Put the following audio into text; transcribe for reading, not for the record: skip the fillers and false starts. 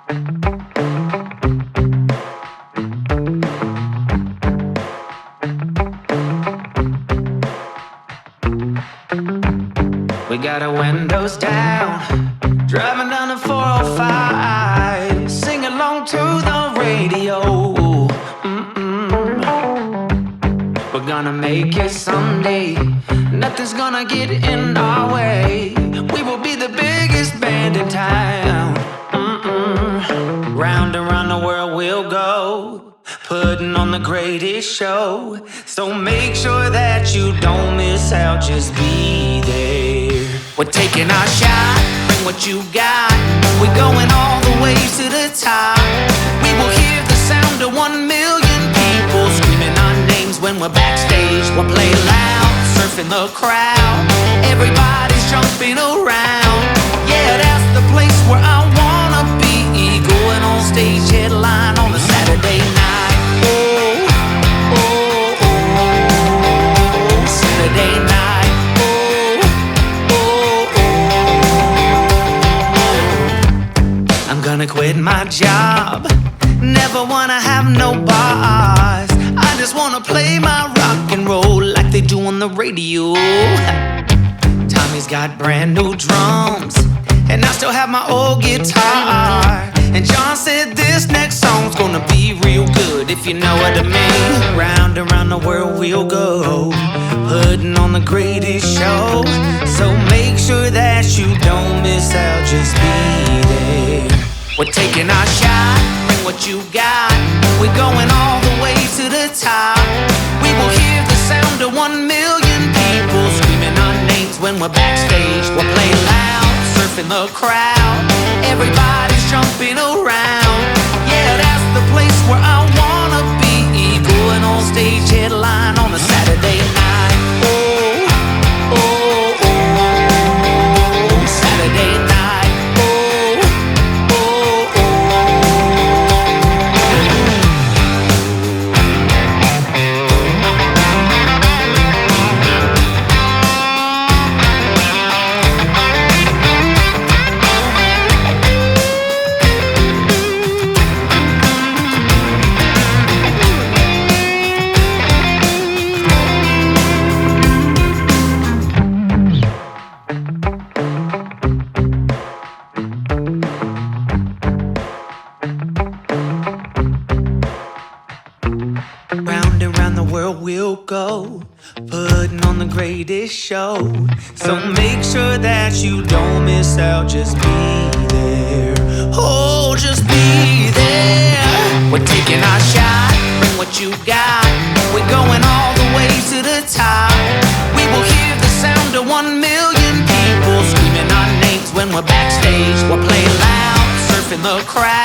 We got our windows down, driving down the 405, sing along to the radio. We're gonna make it someday, nothing's gonna get in our way. We will be the biggest band in town. Round and round the world we'll go, putting on the greatest show. So make sure that you don't miss out, just be there. We're taking our shot, bring what you got. We're going all the way to the top. We will hear the sound of 1 million people screaming our names when we're backstage. We'll play loud, surfing the crowd. Everybody's jumping around. Yeah, that's the place where I wanna be. Going on stage, headline on a Saturday night. Oh, oh, oh, Saturday night. Oh, oh, oh. I'm gonna quit my job. Never wanna have no boss. I just wanna play my rock and roll like they do on the radio. Tommy's got brand new drums, and I still have my old guitar. And John said this next song's gonna be real good, if you know what I mean. Round and round the world we'll go, putting on the greatest show. So make sure that you don't miss out, just be there. We're taking our shot, bring what you got. We're going all the way to the top. We will hear the sound of 1 million people screaming our names when we're backstage. We'll play loud, surfing the crowd. Everybody's jumping around. Yeah, that's the place where I wanna be. Going on stage, headline on a Saturday night. Oh, oh, oh, Saturday night. Oh, oh, oh. Round and round the world we'll go, putting on the greatest show. So make sure that you don't miss out, just be there. Oh, just be there. We're taking our shot, bring what you got. We're going all the way to the top. We will hear the sound of 1 million people screaming our names when we're backstage. We'll play loud, surfing the crowd.